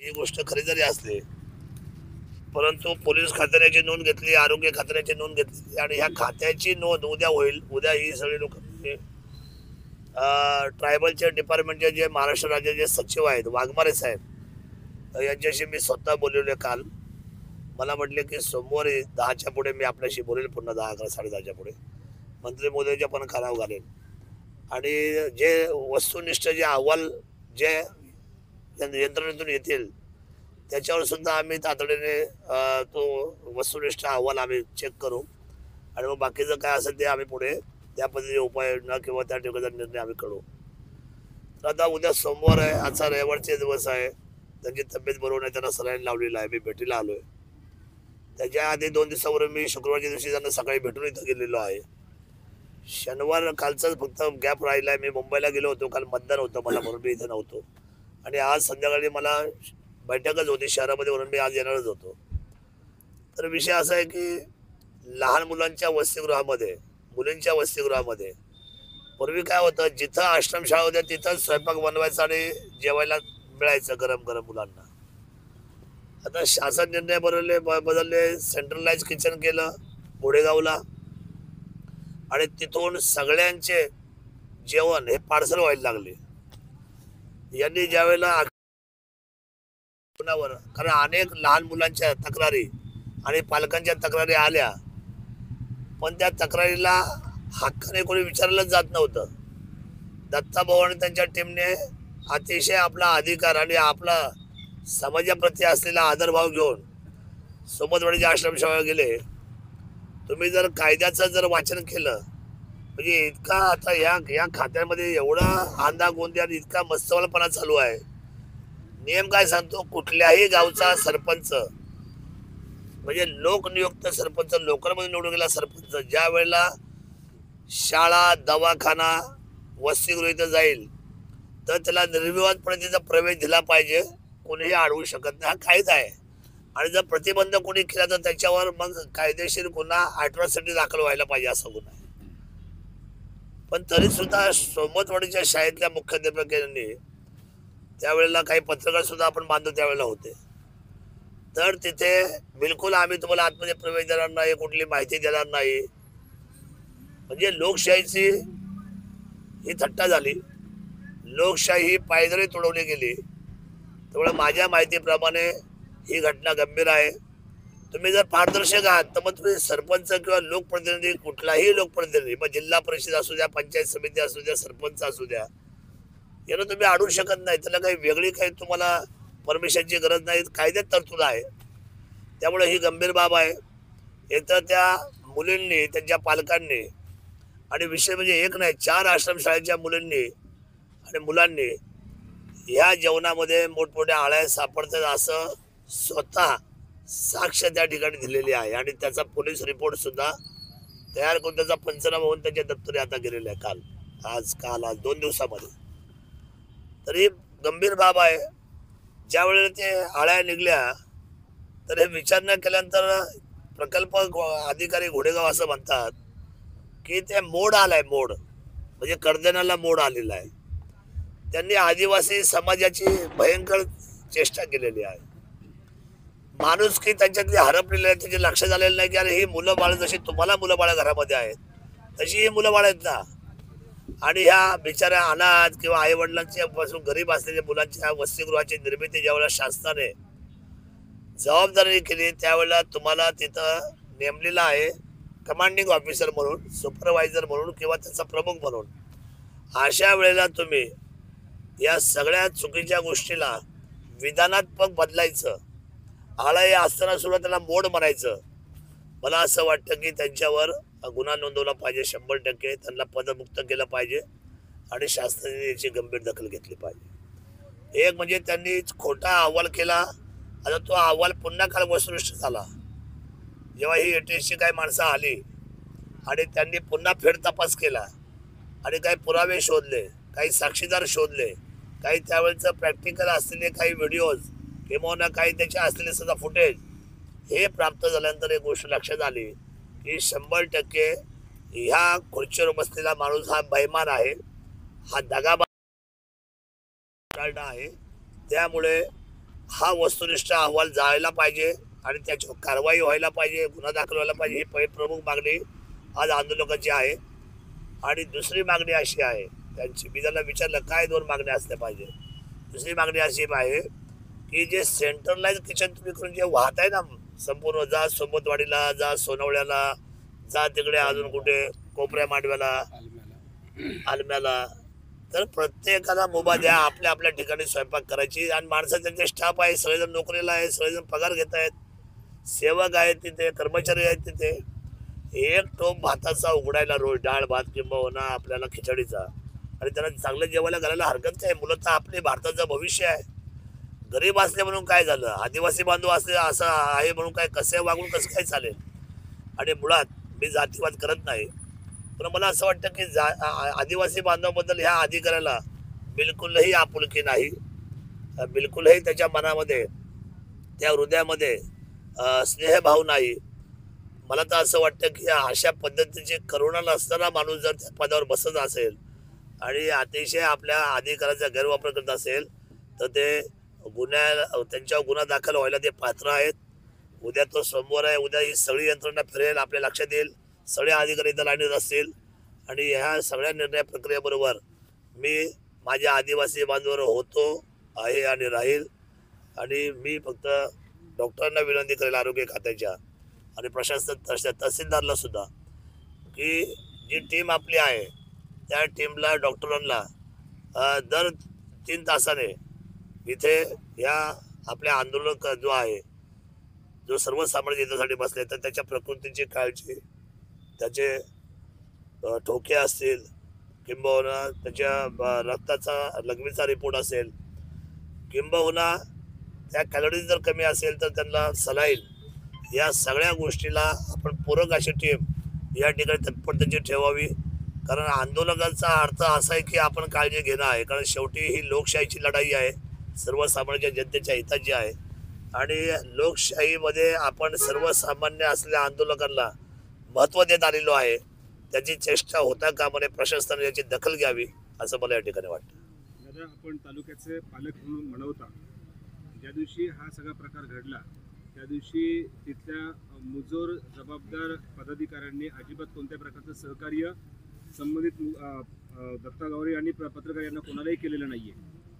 ही गोष्ट खरी जरी असली परंतु पोलीस खात्याची नोंद घेतली, आरोग्य खात्याची नोंद घेतली आणि ह्या खात्याची नोंद उद्या होईल. उद्या ही सगळी लोक ट्रायबलच्या डिपार्टमेंटचे जे महाराष्ट्र राज्याचे सचिव आहेत वाघमारे साहेब यांच्याशी मी स्वतः बोलवले काल. मला म्हटले की सोमवारी 10च्या पुढे मी आपल्याशी बोलेल, पुन्हा 10, 11, 10:30च्या पुढे मंत्री मोदींच्या पण कानावर घालेल आणि जे वस्तुनिष्ठ जे अहवाल जे यंत्रणेतून येतील त्याच्यावर सुद्धा आम्ही तातडीने तो वस्तुनिष्ठ अहवाल आम्ही चेक करू आणि मग बाकीचं काय असेल ते आम्ही पुढे त्या पद्धतीने उपाययोजना किंवा त्या ठिकाणचा निर्णय आम्ही करू. तर आता उद्या सोमवार आहे, आजचा रविवारचे दिवस आहे. त्यांची तब्येत बरोबर नाही, त्यांना सलाईन लावलेला आहे. मी भेटीला आलोय. त्याच्या आधी 2 दिवसावर मी शुक्रवारच्या दिवशी त्यांना सकाळी भेटून इथं गेलेलो आहे. शनिवार कालचाच फक्त गॅप राहिलाय. मी मुंबईला गेलो होतो, काल मतदान होतं मला म्हणून मी इथं नव्हतो आणि आज संध्याकाळी मला बैठकच होती शहरामध्ये म्हणून मी आज येणारच होतो. तर विषय असा आहे की लहान मुलांच्या वसतिगृहामध्ये, मुलींच्या वसतिगृहामध्ये पूर्वी काय होतं, जिथं आश्रमशाळा होत्या तिथं स्वयंपाक बनवायचा आणि जेवायला मिळायचं गरम गरम मुलांना. आता शासन निर्णय बदलले, सेंट्रलाइज किचन केलं गोडेगावला आणि तिथून सगळ्यांचे जेवण हे पार्सल व्हायला लागले. यांनी ज्यावेळेला कारण अनेक लहान मुलांच्या तक्रारी आणि पालकांच्या तक्रारी आल्या, पण त्या तक्रारीला हक्काने कोणी विचारलंच जात नव्हतं. दत्ताभाऊ आणि त्यांच्या टीमने अतिशय आपला अधिकार आणि आपला समाजाप्रती असलेला आदरभाव घेऊन सोमतवाडीच्या आश्रमशाळेला गेले. तुम्ही जर कायद्याचं जर वाचन केलं म्हणजे इतका आता या खात्यामध्ये एवढा आंधा गोंधळ आणि इतका मस्तवालपणा चालू आहे. नियम काय सांगतो, कुठल्याही गावचा सरपंच म्हणजे लोकनियुक्त सरपंच, लोकलमध्ये निवडून गेला सरपंच ज्या वेळेला शाळा, दवाखाना, वसतिगृह इथं जाईल तर त्याला निर्विवादपणे तिचा प्रवेश दिला पाहिजे, कोणीही अडवू शकत नाही. हा कायदा आहे आणि जर प्रतिबंध कोणी केला तर त्याच्यावर मग कायदेशीर गुन्हा, अॅट्रॉसिटी दाखल व्हायला पाहिजे असा गुन्हा आहे. पण तरी सुद्धा सोमतवाडीच्या शाळेतल्या मुख्याध्यापकांनी त्यावेळेला काही पत्रकार सुद्धा आपण बांधतो त्यावेळेला होते, तर तिथे बिलकुल आम्ही तुम्हाला आतमध्ये प्रवेश देणार नाही, कुठली माहिती देणार नाही. म्हणजे लोकशाहीची ही थट्टा झाली, लोकशाही पायदळी तुडवली गेली. त्यामुळे माझ्या माहितीप्रमाणे ही घटना गंभीर आहे. तुम्ही जर पारदर्शक आहात तर मग तुम्ही सरपंच किंवा लोकप्रतिनिधी, कुठलाही लोकप्रतिनिधी, मग जिल्हा परिषद असू द्या, पंचायत समिती असू द्या, सरपंच असू द्या, याला तुम्ही अडवू शकत नाही. त्याला काही वेगळी काही तुम्हाला परमिशनची गरज नाही, कायद्यात तरतूद आहे. त्यामुळे ही गंभीर बाब आहे. एक तर त्या मुलींनी, त्यांच्या पालकांनी आणि विषय म्हणजे एक नाही, 4 आश्रमशाळेच्या मुलींनी आणि मुलांनी ह्या जेवणामध्ये मोठमोठ्या आळ्या सापडतात असं स्वतः साक्ष त्या ठिकाणी दिलेली आहे आणि त्याचा पोलीस रिपोर्ट सुद्धा तयार करून त्याचा पंचनामा होऊन त्याच्या दप्तरी आता गेलेला आहे आज 2 दिवसामध्ये. तरी गंभीर बाब आहे. ज्या वेळेला ते आळ्या निघल्या तर हे विचार न केल्यानंतर प्रकल्प अधिकारी घोडेगाव असं म्हणतात की ते मोड आलाय, मोड म्हणजे कर्दनाला मोड आलेला आहे. त्यांनी आदिवासी समाजाची भयंकर चेष्टा केलेली आहे. माणूस की त्यांच्यातली हरपलेली आहे, त्याचे लक्ष झालेलं नाही की अरे ही मुलं बाळ जशी तुम्हाला मुलं बाळ घरामध्ये आहेत तशी ही मुलं बाळ आहेत ना. आणि ह्या बिचाऱ्या अनाथ किंवा आई वडिलांच्या पासून गरीब असलेल्या मुलांच्या वसतिगृहाची निर्मिती ज्यावेळेला शासनाने जबाबदारी केली त्यावेळेला तुम्हाला तिथं नेमलेला आहे कमांडिंग ऑफिसर म्हणून, सुपरवायझर म्हणून किंवा त्याचा प्रमुख म्हणून. अशा वेळेला तुम्ही या सगळ्या चुकीच्या गोष्टीला विधानात्मक बदलायचं, आळा असताना सुद्धा त्याला मोड म्हणायचं. मला असं वाटतं की त्यांच्यावर गुन्हा नोंदवला पाहिजे, 100% त्यांना पदमुक्त केलं पाहिजे आणि शासनाने याची गंभीर दखल घेतली पाहिजे. एक म्हणजे त्यांनी खोटा अहवाल केला. आता तो अहवाल पुन्हा काल वस्तुनिष्ठ झाला जेव्हा ही ATSची काही माणसं आली आणि त्यांनी पुन्हा फेर तपास केला आणि काही पुरावे शोधले, काही साक्षीदार शोधले, काही त्यावेळेचं प्रॅक्टिकल असलेले काही व्हिडिओज किंवा काही त्याचे असलेले सुद्धा फुटेज हे प्राप्त झाल्यानंतर एक गोष्ट लक्षात आली की 100% ह्या खुर्चीवर बसलेला माणूस हा बैमान आहे, हा दगाबाज आहे. त्यामुळे हा वस्तुनिष्ठ अहवाल जायला पाहिजे आणि त्याच्यावर कारवाई व्हायला पाहिजे, गुन्हा दाखल व्हायला पाहिजे. ही प्रमुख मागणी आज आंदोलकांची आहे. आणि दुसरी मागणी अशी आहे त्यांची, मी त्यांना विचारलं काय 2 मागण्या असल्या पाहिजे. दुसरी मागणी अशी आहे की जे सेंट्रलाइज किचन तुम्ही करून जे वाहताय ना संपूर्ण, जा सोमतवाडीला, जा सोनवळ्याला, जा तिकडे अजून कुठे कोपऱ्या मांडव्याला, आलम्याला, तर प्रत्येकाला मुभा द्या आपल्या आपल्या ठिकाणी स्वयंपाक करायची. आणि माणसं त्यांचे स्टाफ आहे, सगळेजण नोकरीला आहे, सगळेजण पगार घेत आहेत, सेवक आहेत तिथे, कर्मचारी आहेत तिथे. एक टोप भाताचा उघडायला रोज, डाळ भात किंवा आपल्याला खिचडीचा, आणि त्यांना चांगलं जेवायला घालायला हरकत काय. मुलं तर आपले भारताचं भविष्य आहे. गरीब असले म्हणून काय झालं, आदिवासी बांधव असले असं आहे म्हणून काय कसं वागून कसं काय चालेल. आणि मुळात मी जातीवाद करत नाही, पण मला असं वाटतं की आदिवासी बांधवाबद्दल ह्या अधिकाऱ्याला बिलकुलही आपुलकी नाही, बिलकुलही त्याच्या मनामध्ये, त्या हृदयामध्ये स्नेहभाव नाही. मला तर असं वाटतं की अशा पद्धतीचे करुणा नसताना माणूस जर त्या पदावर बसत असेल आणि अतिशय आपल्या अधिकाराचा गैरवापर करत असेल तर ते त्यांच्यावर गुन्हा दाखल व्हायला ते पात्र आहेत. उद्या तो सोमवार आहे, उद्या ही सगळी यंत्रणा फिरेल, आपल्या लक्षात येईल, सगळे अधिकारी इथं लाईनीत असतील. आणि ह्या सगळ्या निर्णय प्रक्रियेबरोबर मी माझ्या आदिवासी बांधवांवर होतो, आहे आणि राहील. आणि मी फक्त डॉक्टरांना विनंती करेल, आरोग्य खात्याच्या आणि प्रशासन तहसीलदारला सुद्धा, की जी टीम आपली आहे त्या टीमला, डॉक्टरांना दर 3 तासाने इथे या आपल्या आंदोलक जो आहे, जो सर्वसामान्य याच्यासाठी बसले, तर त्याच्या प्रकृतीची काळजी, त्याचे ठोके असतील किंबहुना त्याच्या रक्ताचा लघवीचा रिपोर्ट असेल, किंबहुना त्या कॅलरीज जर कमी असेल तर त्यांना सलाईन, या सगळ्या गोष्टीला आपण पूरक अशी टीम या ठिकाणी तत्परतेची ठेवावी. कारण आंदोलनाचा अर्थ असा आहे की आपण काळजी घेणं आहे, कारण शेवटी ही लोकशाहीची लढाई आहे, सर्वसामान्य जनतेच्या हिताची आहे. आणि लोकशाहीमध्ये आपण सर्वसामान्य असलेल्या आंदोलकांना महत्त्व देत आलेलो आहे. त्याची चेष्टा होता कामा नये, प्रशासनाने याची दखल घ्यावी असं मला या ठिकाणी वाटतं. दादा, आपण तालुक्याचे पालक म्हणून म्हणवता, ज्या दिवशी हा सगळा प्रकार घडला त्या दिवशी तिथल्या मुजोर जबाबदार पदाधिकाऱ्यांनी अजिबात कोणत्या प्रकारचं सहकार्य संबंधित दत्ता गावरे आणि पत्रकार यांना कोणालाही केलेलं नाहीये.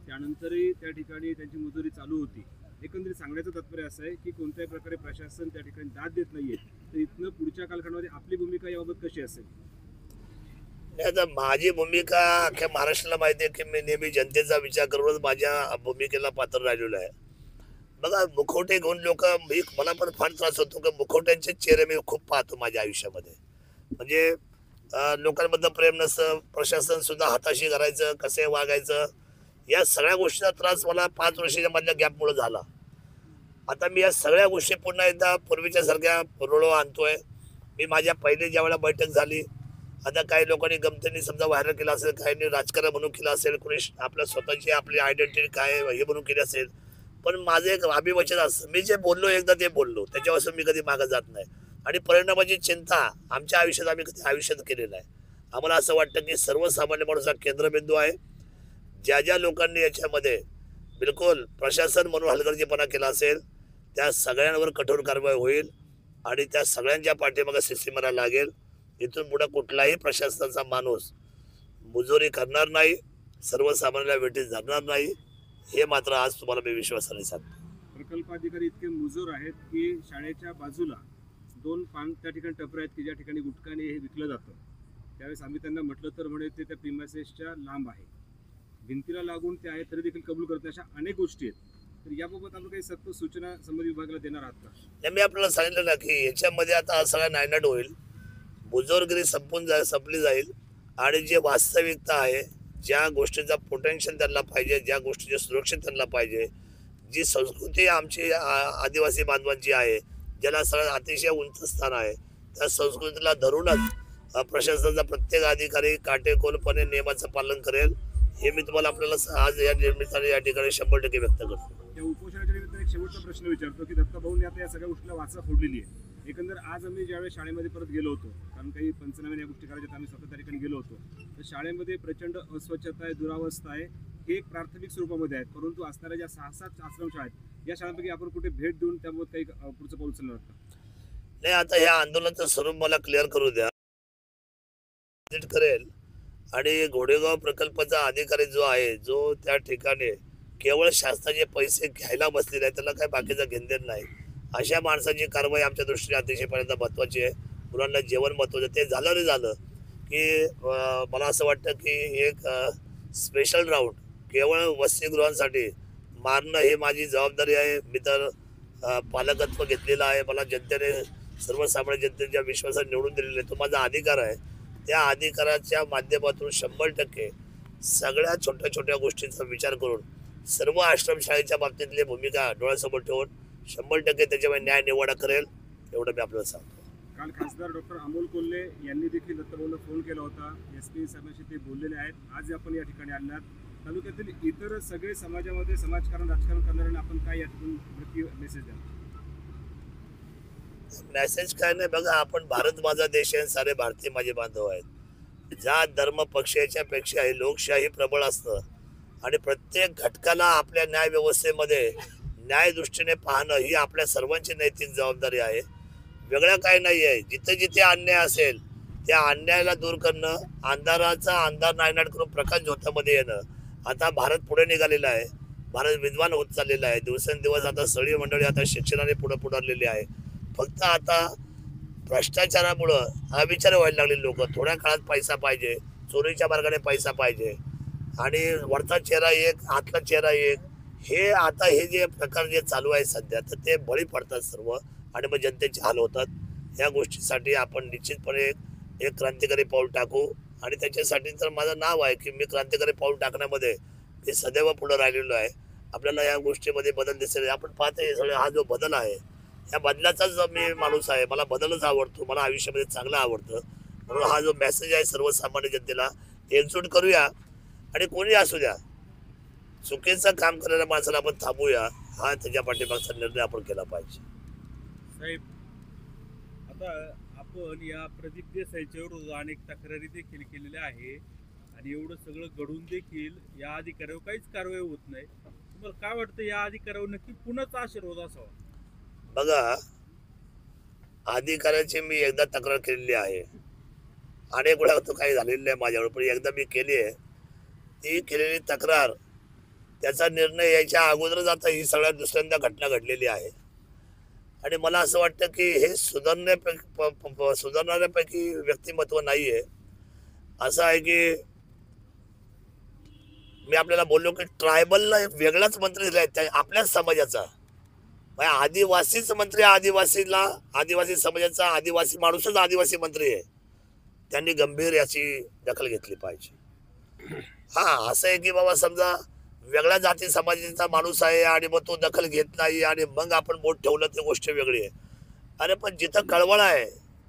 त्यानंतरही त्या ठिकाणी त्यांची मुजोरी चालू होती. एकंदरीत सांगण्याचं तात्पर्य असं आहे की कोणत्याही प्रकारे प्रशासन त्या ठिकाणी दाद देत नाहीये. तर इथनं पुढच्या कालखंडामध्ये आपली भूमिका याबाबत कशी असेल? आता माझी भूमिका अख्ख्या महाराष्ट्राला माहिती आहे की मी नेहमी जनतेचा विचार करूनच माझ्या भूमिकेला पात्र राहिलेलो आहे. बघा, मुखवटे घेऊन लोक, मला पण फार त्रास होतो की मुखवट्यांचे चेहरे मी खूप पाहतो माझ्या आयुष्यामध्ये. म्हणजे लोकांबद्दल प्रेम नसतं, प्रशासन सुद्धा हाताशी करायचं, कसे वागायचं, या सगळ्या गोष्टीचा त्रास मला 5 वर्षाच्या मधल्या गॅपमुळे झाला. आता मी या सगळ्या गोष्टी पुन्हा एकदा पूर्वीच्या सारख्या रुळवा आणतोय. मी माझ्या पहिली ज्या वेळेला बैठक झाली, आता काही लोकांनी गमतीने समजा व्हायरल केलं असेल, काहींनी राजकारण म्हणून केलं असेल, कोणी आपल्या स्वतःची आपली आयडेंटिटी काय हे म्हणून केली असेल, पण माझं एक अभिवचन असतं, मी जे बोललो एकदा ते बोललो, त्याच्यापासून मी कधी मागं जात नाही. आणि परिणामाची चिंता आमच्या आयुष्यात आम्ही कधी आयुष्यात केलेलं आहे. आम्हाला असं वाटतं की सर्वसामान्य माणूस हा केंद्रबिंदू आहे. ज्या ज्या लोकांनी याच्यामध्ये बिलकुल प्रशासन म्हणून हलगर्जीपणा केला असेल त्या सगळ्यांवर कठोर कारवाई होईल आणि त्या सगळ्यांच्या पाठीमागे शिस्तीमारा लागेल. इथून पुढे कुठलाही प्रशासनाचा माणूस मुजोरी करणार नाही, सर्वसामान्याला वेठीस धरणार नाही, हे मात्र आज तुम्हाला मी विश्वासाने सांगतो. प्रकल्प अधिकारी इतके मुजोर आहेत की शाळेच्या बाजूला 2 पान त्या ठिकाणी टपरे आहेत की ज्या ठिकाणी गुटखाने हे विकलं जातं. त्यावेळेस आम्ही त्यांना म्हटलं तर म्हणे ते त्या प्रिमायसेसच्या लांब आहे, भिंतीला लागून ते आहे तरी देखील कबूल करत नाही. अशा अनेक गोष्टी आहेत. तर याबाबत आपण काही सक्त सूचना संबंधित विभागाला देणार आहात का? मी आपल्याला सांगितलं ना की याच्यामध्ये आता सगळा नायनाट होईल, बुजुर्गगिरी संपली जाईल आणि जे वास्तविकता आहे, ज्या गोष्टीचा पोटेन्शियल त्यांना पाहिजे, ज्या गोष्टीचे सुरक्षित त्यांना पाहिजे, जी संस्कृती आमची आदिवासी बांधवांची आहे, ज्याला सगळ्यात अतिशय उंच स्थान आहे, त्या संस्कृतीला धरूनच प्रशासनाचा प्रत्येक अधिकारी काटेकोरपणे नियमाचं पालन करेल, हे मी तुम्हाला आपल्याला आज या निमित्ताने या ठिकाणी 100% व्यक्त करतो. त्या उपोषणाच्या निमित्ताने एक शेवटचा प्रश्न विचारतो की दत्ता भाऊंनी आता या सगळ्या गोष्टीला वाचा फोडलेली आहे. एकंदर आज आम्ही ज्यावेळेस शाळेमध्ये परत गेलो होतो, कारण काही पंचनामे या गोष्टी करायच्या, आम्ही स्वतः त्या ठिकाणी गेलो होतो, तर शाळेमध्ये प्रचंड अस्वच्छता आहे, दुरावस्था आहे. हे एक प्राथमिक स्वरूपामध्ये आहेत, परंतु असणाऱ्या ज्या 6-7 आश्रमशाळा आहेत या शाळांपैकी आपण कुठे भेट देऊन त्यामुळे काही पुढचं पाऊल उचलणार का? नाही, आता ह्या आंदोलनाचं स्वरूप मला क्लिअर करू द्या, विजिट करेल. आणि घोडेगाव प्रकल्पाचा अधिकारी जो आहे, जो त्या ठिकाणी केवळ शासनाचे पैसे घ्यायला बसलेला आहे, त्याला काय बाकीचा घेणदेण नाही, अशा माणसाची कारवाई आमच्या दृष्टीने अतिशयपर्यंत महत्वाची आहे. मुलांना जेवण महत्वाचं, ते झालं रे झालं की मला असं वाटतं की एक स्पेशल राऊंड केवळ वसतिगृहांसाठी मारणं ही माझी जबाबदारी आहे. मी तर पालकत्व घेतलेलं आहे, मला जनतेने सर्वसामान्य जनतेच्या विश्वासात निवडून दिलेले आहे, तो माझा अधिकार आहे. त्या अधिकाराच्या माध्यमातून 100% सगळ्या छोट्या छोट्या गोष्टींचा विचार करून सर्व आश्रमशाळेच्या बाबतीतली भूमिका डोळ्यासमोर ठेवून 100% त्याच्यावर न्याय निवाडा करेल, एवढं मी आपल्याला सांगतो. काल खासदार डॉक्टर अमोल कोल्हे यांनी देखील दत्तभाऊंना फोन केला होता. SP साहेबांशी ते बोललेले आहेत. आज आपण या ठिकाणी आलात. तालुक्यातील इतर सगळे समाजामध्ये समाजकारण राजकारण करणाऱ्यांना आपण काय यातून नक्की मेसेज द्या? मेसेज काय नाही बघा, आपण भारत माझा देश आहे, सारे भारतीय माझे बांधव आहेत. जात धर्म पक्षाच्या पेक्षा ही लोकशाही प्रबळ असतं आणि प्रत्येक घटकाला आपल्या न्याय व्यवस्थेमध्ये न्याय दृष्टीने पाहणं ही आपल्या सर्वांची नैतिक जबाबदारी आहे. वेगळं काय नाही आहे. जिथे जिथे अन्याय असेल त्या अन्यायाला दूर करणं, अंधाराचा अंधार नायनाट करून प्रकाश झोतामध्ये येणं. आता भारत पुढे निघालेला आहे, भारत विद्वान होत चाललेला आहे. दिवसेंदिवस आता सगळी मंडळी आता शिक्षणाने पुढे पुढारलेली आहे. फक्त आता भ्रष्टाचारामुळं अविचार व्हायला लागले लोक. थोड्या काळात पैसा पाहिजे, चोरीच्या मार्गाने पैसा पाहिजे आणि वरचा चेहरा एक आतला चेहरा एक, हे आता हे जे प्रकार जे चालू आहे सध्या, तर ते बळी पडतात सर्व आणि मग जनतेचे हाल होतात. या गोष्टीसाठी आपण निश्चितपणे एक क्रांतिकारी पाऊल टाकू आणि त्याच्यासाठी तर माझं नाव आहे की मी क्रांतिकारी पाऊल टाकण्यामध्ये मी सदैव पुढे राहिलेलो आहे. आपल्याला या गोष्टीमध्ये बदल दिसेल. आपण पाहते सगळे हा जो बदल आहे, या बदलाचाच मी माणूस आहे. मला बदलच आवडतो, मला आयुष्यामध्ये चांगलं आवडतं. म्हणून हा जो मेसेज आहे सर्वसामान्य जनतेला, एकजूट करूया आणि कोणी असू द्या, चुकीचं काम करणाऱ्या माणसाला आपण थांबूया, हा त्याच्या पाठीमागचा निर्णय आपण केला पाहिजे. साहेब, आता आपण या प्रदीप देसाईच्या विरोधात अनेक तक्रारी देखील केलेल्या आहे आणि एवढं सगळं घडून देखील या अधिकाऱ्यावर काहीच कारवाई होत नाही. तुम्हाला काय वाटतं, या अधिकाऱ्यावर नक्की कुणाचा आशीर्वाद असावा? बघा, अधिकाऱ्याची मी एकदा तक्रार केलेली आहे, अनेक वेळा तो काही झालेला आहे माझ्यावर, पण एकदा मी केली आहे. ती केलेली तक्रार, त्याचा निर्णय यायच्या अगोदरच आता ही सगळ्यात दुसऱ्यांदा घटना घडलेली आहे आणि मला असं वाटतं की हे सुधारणाऱ्यापैकी व्यक्तिमत्व नाही आहे. असं आहे की मी आपल्याला बोललो की ट्रायबलला एक वेगळाच मंत्री दिलाय त्या आपल्याच समाजाचा. आदिवासीच मंत्री, आदिवासी समाजाचा आदिवासी माणूसच आदिवासी मंत्री आहे. त्यांनी गंभीर याची दखल घेतली पाहिजे. हा, असं आहे की बाबा समजा वेगळ्या जाती समाजाचा माणूस आहे आणि मग तो दखल घेत नाही आणि मग आपण बोट ठेवलं, ती गोष्ट वेगळी आहे. अरे पण जिथं कळवळ आहे,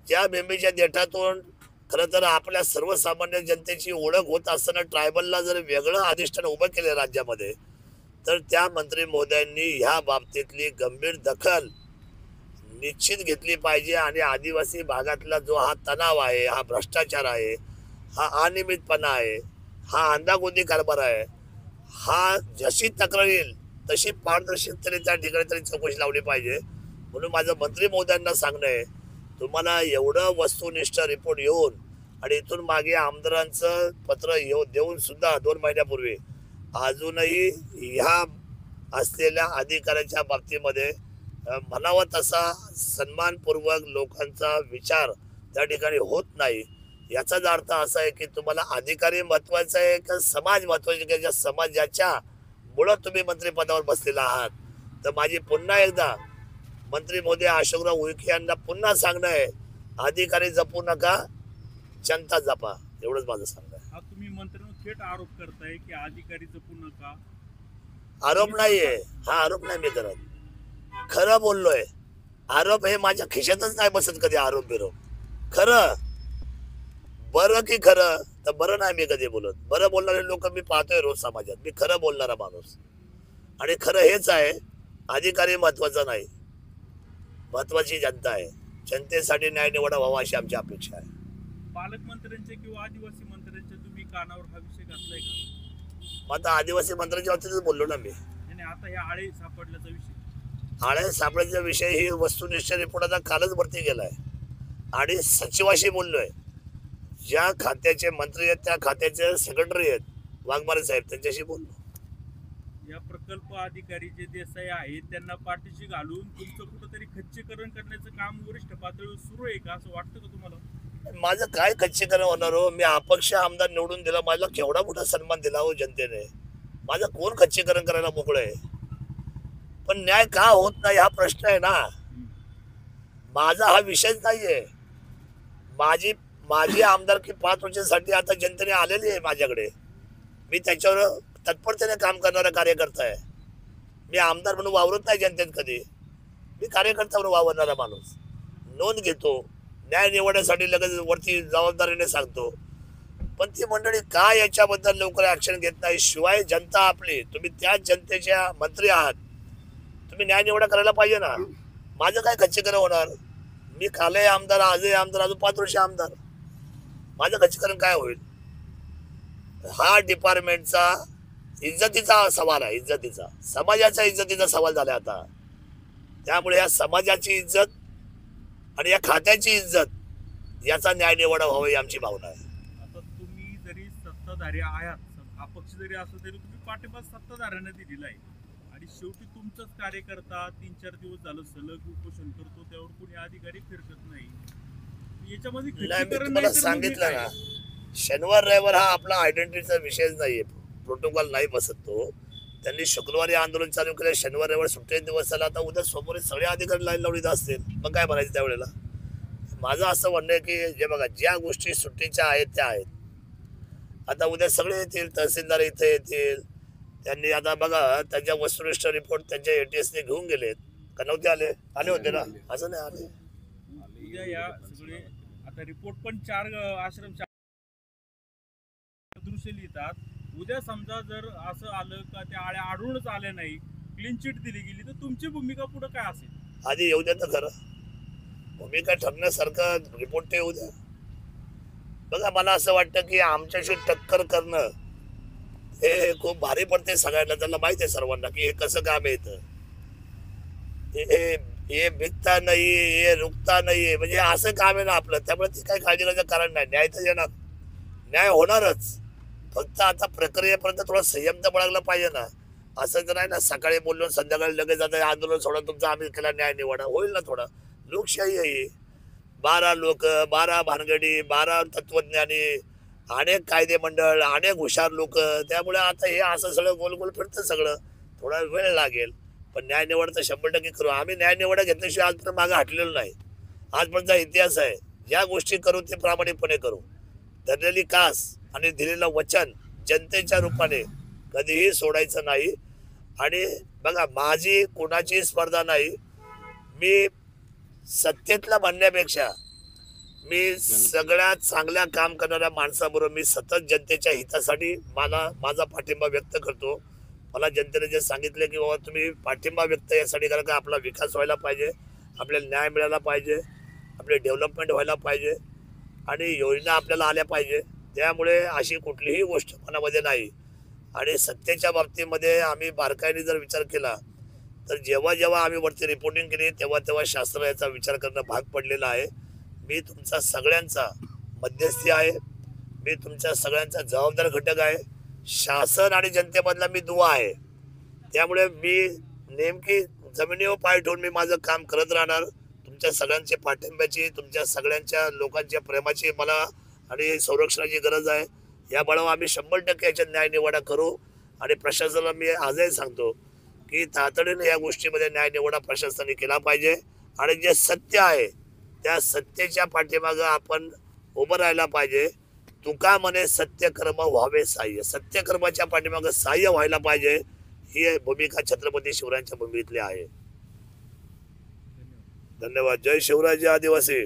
ज्या बेंबीच्या देठातून खरं तर आपल्या सर्वसामान्य जनतेची ओळख होत असताना ट्रायबलला जर वेगळं अधिष्ठान उभं केलं राज्यामध्ये, तर त्या मंत्री महोदयांनी ह्या बाबतीतली गंभीर दखल निश्चित घेतली पाहिजे आणि आदिवासी भागातला जो हा तणाव आहे, हा भ्रष्टाचार आहे, हा अनियमितपणा आहे, हा अंदागोंदी कारभार आहे, हा जशी तक्रार येईल तशी पारदर्शकतेने त्या ठिकाणी तरी चौकशी लावली पाहिजे. म्हणून माझं मंत्री महोदयांना सांगणं आहे, तुम्हाला एवढं वस्तुनिष्ठ रिपोर्ट येऊन आणि इथून मागे आमदारांचं पत्र देऊन सुद्धा 2 महिन्यापूर्वी अजूनही ह्या असलेल्या अधिकाऱ्याच्या बाबतीमध्ये म्हणावा तसा सन्मानपूर्वक लोकांचा विचार त्या ठिकाणी होत नाही. याचाच अर्थ असा आहे की तुम्हाला अधिकारी महत्वाचा आहे का समाज महत्वाचा, की ज्या समाजाच्या मुळे तुम्ही मंत्रिपदावर बसलेला आहात. तर माझी पुन्हा एकदा मंत्री महोदय अशोकराव उईके यांना पुन्हा सांगणं आहे, अधिकारी जपू नका, जनता जपा, एवढंच माझं सांगणं आहे. हा तुम्ही मंत्र्यांवर थेट आरोप करताय की अधिकारी जपू नका. आरोप नाहीये, हा आरोप नाही मी करत, खरं बोललोय. आरोप हे माझ्या खिशातच नाही बसत कधी आरोप बिरोप. खरं बरं की खरं, तर बरं नाही मी कधी बोलत. बरं बोलणारे लोक मी पाहतोय रोज समाजात. मी खरं बोलणारा माणूस आणि खरं हेच आहे, अधिकारी महत्वाचा नाही, महत्वाची जनता आहे. जनतेसाठी न्याय निवाडा व्हावा अशी आमची अपेक्षा आहे. पालकमंत्र्यांचे किंवा आदिवासी मंत्र्यांच्या तुम्ही कानावर हा विषय घातलाय का? मग आता आदिवासी मंत्र्यांच्या बाबतीतच बोललो ना मी. आणि आता या आळे सापडल्याचा विषय आळ्या सापळ्याचा विषय ही वस्तुनिष्ठ रिपोर्ट आता कालच वरती गेलाय आणि सचिवाशी बोललोय. ज्या खात्याचे मंत्री आहेत त्या खात्याचे सेक्रेटरी आहेत वाघमारे साहेब, त्यांच्याशी बोललो. या प्रकल्प अधिकारी जे देसाई आहेत त्यांना पाठीशी घालून तुमचं कुठंतरी खच्चीकरण करण्याचं काम वरिष्ठ पातळीवर सुरू आहे का, असं वाटतं का तुम्हाला? माझं काय खच्चीकरण होणार हो? मी अपक्ष आमदार निवडून दिला, मला केवढा मोठा सन्मान दिला हो जनतेने. माझं कोण खच्चीकरण करायला मोकळं आहे? पण न्याय का होत नाही हा प्रश्न आहे ना. माझा हा विषयच नाहीये. माझी आमदारकी 5 वर्षांसाठी आता जनतेने आलेली आहे माझ्याकडे. मी त्याच्यावर तत्परतेने काम करणारा कार्यकर्ता आहे. मी आमदार म्हणून वावरत नाही जनतेत कधी. मी कार्यकर्ता म्हणून वावरणारा माणूस. नोंद घेतो, न्याय निवडण्यासाठी लगेच वरती जबाबदारीने सांगतो. पण ती मंडळी का याच्याबद्दल लवकर ऍक्शन घेत नाही? शिवाय जनता आपली, तुम्ही त्याच जनतेच्या मंत्री आहात, तुम्ही न्याय निवडा करायला पाहिजे ना. माझं काय खच्चीकरण होणार? मी कालही आमदार, आजही आमदार, अजून 5 वर्ष आमदार. माझं खच्चीकरण काय होईल? हा डिपार्टमेंटचा इज्जतीचा सवाल आहे, इज्जतीचा, समाजाच्या इज्जतीचा सवाल झाला आता. त्यामुळे या समाजाची इज्जत आणि या खात्याची इज्जत याचा न्याय निवडा व्हावा ही आमची भावना आहे. आता तुम्ही जरी सत्ताधारी आहात, अपक्ष जरी असलं तरी तुम्ही पाठिंबा सत्ताधाऱ्यांना दिलेला आहे आणि शेवटी तुमचाच कार्यकर्ता 3-4 दिवस झालं सलग उपोषण करतो, त्यावर कोणी अधिकारी फिरकत नाही. याच्यामध्ये नाही, मी खच्चीकरण तुम्हाला नाही तर मग सांगितलं काय? ना, शनिवार रविवार हा आपला आयडेंटिटीचा विषयच नाहीये. प्रोटोकॉल नाही बसत तो. त्यांनी शुक्रवारी आंदोलन चालू केलं, शनिवार रविवार सुट्टे दिवस झाला. आता उद्या सोमवारी सगळे अधिकारी लाईन लावलीत असतील, मग काय म्हणायचं त्यावेळेला? माझं असं म्हणणं आहे की जे बघा, ज्या गोष्टी सुट्टीच्या आहेत त्या आहेत. आता उद्या सगळे येतील, तहसीलदार इथे येतील. त्यांनी आता बघा त्यांच्या वस्तुनिष्ठ रिपोर्ट त्यांच्या ATS ने घेऊन गेलेत का नव्हते आले? आले होते ना, असं नाही आले. उद्या या सगळे आता रिपोर्ट पण 4 आश्रम दृश्य लिहितात. उद्या समजा जर असं आलं का त्या आळ्या आढळूनच आल्या नाही, क्लीन चिट दिली गेली, तर तुमची भूमिका पुढे काय असेल? आधी येऊ द्या तर खरं. भूमिका ठरण्यासारखं रिपोर्ट ते येऊ द्या. बघा, मला असं वाटतं की आमच्याशी टक्कर करणं हे खूप भारी पडते सगळ्यांना. त्यांना माहित आहे सर्वांना की हे कसं काम येतं. हे भिकता नाही, हे रुकता नाही, म्हणजे असं काम आहे ना आपलं. त्यामुळे ती काही काळजी करायचं कारण नाही. न्याय तर येणार, न्याय होणारच. फक्त आता प्रक्रियेपर्यंत थोडा संयम तर बाळगला पाहिजे ना. असं तर नाही ना सकाळी बोललो संध्याकाळी लगेच आता आंदोलन सोडा तुमचा, आम्ही केला न्याय निवडा. होईल ना थोडा. लोकशाही आहे. 12 लोक, 12 भानगडी, 12 तत्वज्ञानी, अनेक कायदे मंडळ, अनेक हुशार लोक. त्यामुळे आता हे असं सगळं गोल गोल फिरतं सगळं. थोडा वेळ लागेल, पण न्याय निवड तर 100% करू. आम्ही न्याय निवडा घेतल्याशिवाय आजपर्यंत मागे हटलेलो नाही. आजपर्यंतचा इतिहास आहे. ज्या गोष्टी करू ते प्रामाणिकपणे करू. धरलेली कास आणि दिलेलं वचन जनतेच्या रूपाने कधीही सोडायचं नाही. आणि बघा, माझी कोणाची स्पर्धा नाही. मी सत्तेतला म्हणण्यापेक्षा मी सगळ्यात चांगल्या काम करणाऱ्या माणसाबरोबर मी सतत जनतेच्या हितासाठी माझा पाठिंबा व्यक्त करतो. मला जनतेने जे सांगितले की बाबा तुम्ही पाठिंबा व्यक्त यासाठी करा का आपला विकास व्हायला पाहिजे, आपल्याला न्याय मिळाला पाहिजे, आपले डेव्हलपमेंट व्हायला पाहिजे आणि योजना आपल्याला आल्या पाहिजे. त्यामुळे अशी कुठलीही गोष्ट मनामध्ये नाही. आणि सत्तेच्या बाबतीमध्ये आम्ही बारकाईने जर विचार केला तर जेव्हा जेव्हा आम्ही वरती रिपोर्टिंग केली तेव्हा तेव्हा शास्त्र याचा विचार करणं भाग पडलेला आहे. मी तुमचा सगळ्यांचा मध्यस्थी आहे. मी तुमच्या सगळ्यांचा जबाबदार घटक आहे. शासन आणि जनतेमधला मी दुवा आहे. त्यामुळे मी नेमकी जमिनीवर पाय ठेवून मी माझं काम करत राहणार. तुमच्या सगळ्यांच्या पाठिंब्याची, तुमच्या सगळ्यांच्या लोकांच्या प्रेमाची मला आणि संरक्षणाची गरज आहे. या बळावर आम्ही 100% याच्यात न्याय निवाडा करू. आणि प्रशासनाला मी आजही सांगतो की तातडीने या गोष्टीमध्ये न्याय निवाडा प्रशासनाने केला पाहिजे. आणि जे सत्य आहे त्या सत्तेच्या पाठीमागं आपण उभं राहायला पाहिजे. तुका म्हणे सत्यकर्म व्हावे सहाय्य, सत्यकर्माच्या पाठीमागं सहाय्य व्हायला पाहिजे. ही भूमिका छत्रपती शिवरायांच्या भूमिकेतली आहे. धन्यवाद. जय शिवराय, जय आदिवासी.